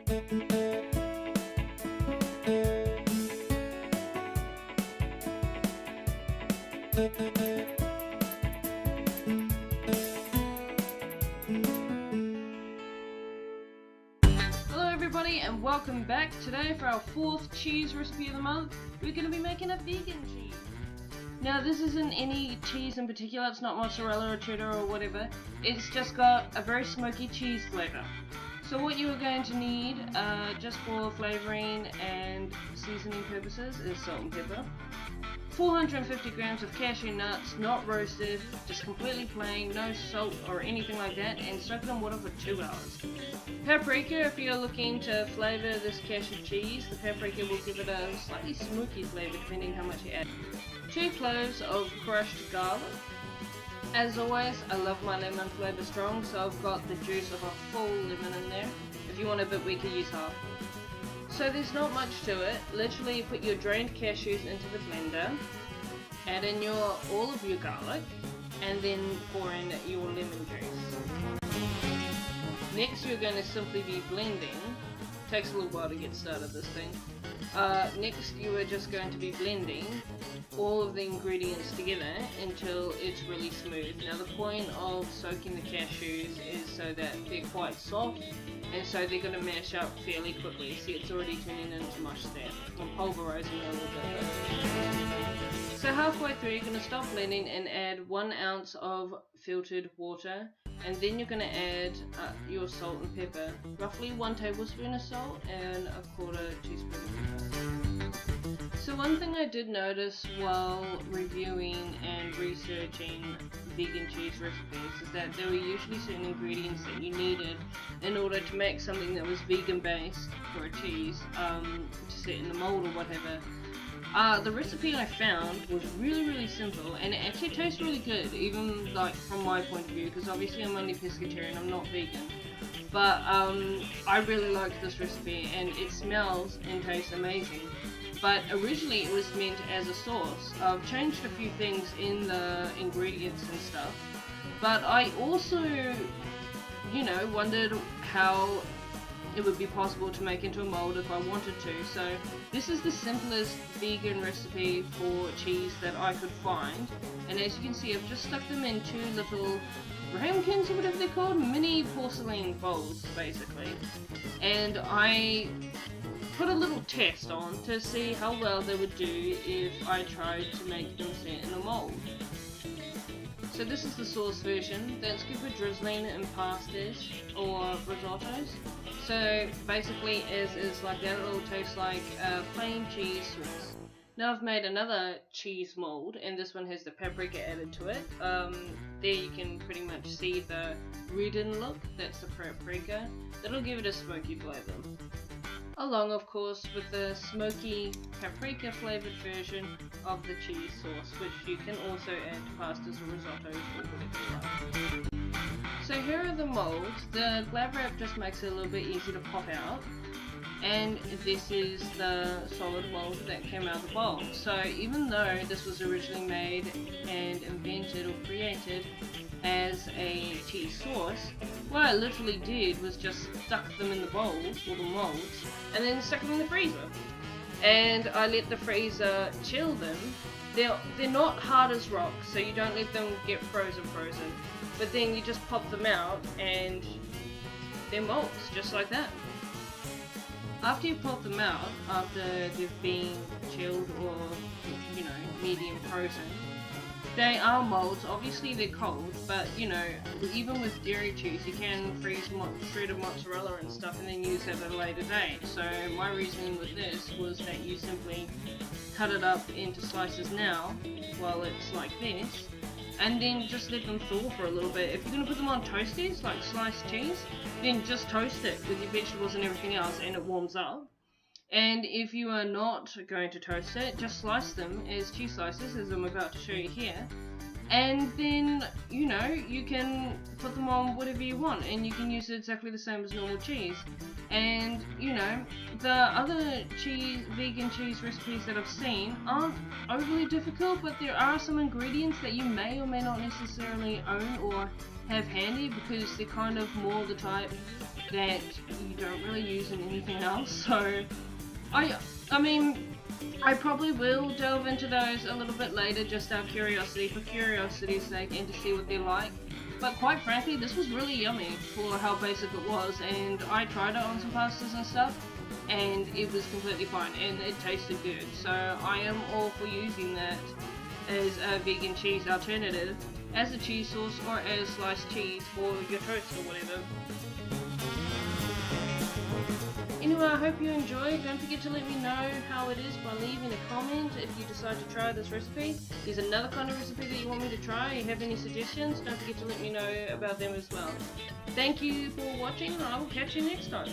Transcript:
Hello everybody and welcome back. Today for our fourth cheese recipe of the month, we're going to be making a vegan cheese. Now this isn't any cheese in particular, it's not mozzarella or cheddar or whatever, it's just got a very smoky cheese flavour. So what you are going to need just for flavouring and seasoning purposes is salt and pepper. 450 grams of cashew nuts, not roasted, just completely plain, no salt or anything like that, and soak it in water for 2 hours. Paprika, if you're looking to flavour this cashew cheese, the paprika will give it a slightly smoky flavour depending how much you add. 2 cloves of crushed garlic. As always, I love my lemon flavour strong, so I've got the juice of a full lemon in there. If you want a bit weaker, use half. So there's not much to it. Literally, you put your drained cashews into the blender, add in all of your garlic, and then pour in your lemon juice. Next, you're going to simply be blending. Takes a little while to get started, this thing. Next, you are just going to be blending all of the ingredients together until it's really smooth. Now, the point of soaking the cashews is so that they're quite soft, and so they're going to mash up fairly quickly. See, it's already turning into mush there. I'm pulverizing it a little bit. So halfway through, you're going to stop blending and add 1 ounce of filtered water, and then you're going to add your salt and pepper. Roughly 1 tablespoon of salt and a 1/4 teaspoon of pepper. So one thing I did notice while reviewing and researching vegan cheese recipes is that there were usually certain ingredients that you needed in order to make something that was vegan based for a cheese, to set in the mold or whatever. The recipe I found was really simple, and it actually tastes really good, even like from my point of view, because obviously I'm only pescatarian, I'm not vegan. But I really liked this recipe, and it smells and tastes amazing. But originally it was meant as a sauce. I've changed a few things in the ingredients and stuff, but I also, wondered how it would be possible to make into a mold if I wanted to. So this is the simplest vegan recipe for cheese that I could find, and as you can see, I've just stuck them in 2 little ramekins or whatever they're called, mini porcelain bowls basically, and I put a little test on to see how well they would do if I tried to make them set in a mold. So this is the sauce version. That's good for drizzling in pastas or risottos. So basically, as is like that, it'll taste like plain cheese sauce. Now I've made another cheese mold, and this one has the paprika added to it. There you can pretty much see the reddened look. That's the paprika. That'll give it a smoky flavour. Along, of course, with the smoky paprika flavoured version of the cheese sauce, which you can also add to pastas or risottos or whatever you like. So here are the molds. The glad wrap just makes it a little bit easier to pop out, and this is the solid mold that came out of the bowl. So even though this was originally made and invented or created as a cheese sauce, what I literally did was just stuck them in the bowls, or the molds, and then stuck them in the freezer. And I let the freezer chill them. They're not hard as rock, so you don't let them get frozen. But then you just pop them out and they're molds, just like that. After you pop them out, after they've been chilled or, medium frozen, they are molds. Obviously they're cold, but even with dairy cheese you can freeze shredded mozzarella and stuff and then use it at a later date. So my reasoning with this was that you simply cut it up into slices now while it's like this, and then just let them thaw for a little bit. If you're going to put them on toasties, like sliced cheese, then just toast it with your vegetables and everything else and it warms up. And if you are not going to toast it, just slice them as cheese slices, as I'm about to show you here. And then, you can put them on whatever you want, and you can use it exactly the same as normal cheese. And, the other vegan cheese recipes that I've seen aren't overly difficult, but there are some ingredients that you may or may not necessarily own or have handy, because they're kind of more the type that you don't really use in anything else. So I mean, I probably will delve into those a little bit later, just out of curiosity, for curiosity's sake, and to see what they're like. But quite frankly, this was really yummy for how basic it was, and I tried it on some pastas and stuff, and it was completely fine, and it tasted good. So I am all for using that as a vegan cheese alternative, as a cheese sauce, or as sliced cheese for your toast or whatever. Anyway, I hope you enjoyed. Don't forget to let me know how it is by leaving a comment if you decide to try this recipe. If there's another kind of recipe that you want me to try, or you have any suggestions, don't forget to let me know about them as well. Thank you for watching, and I will catch you next time.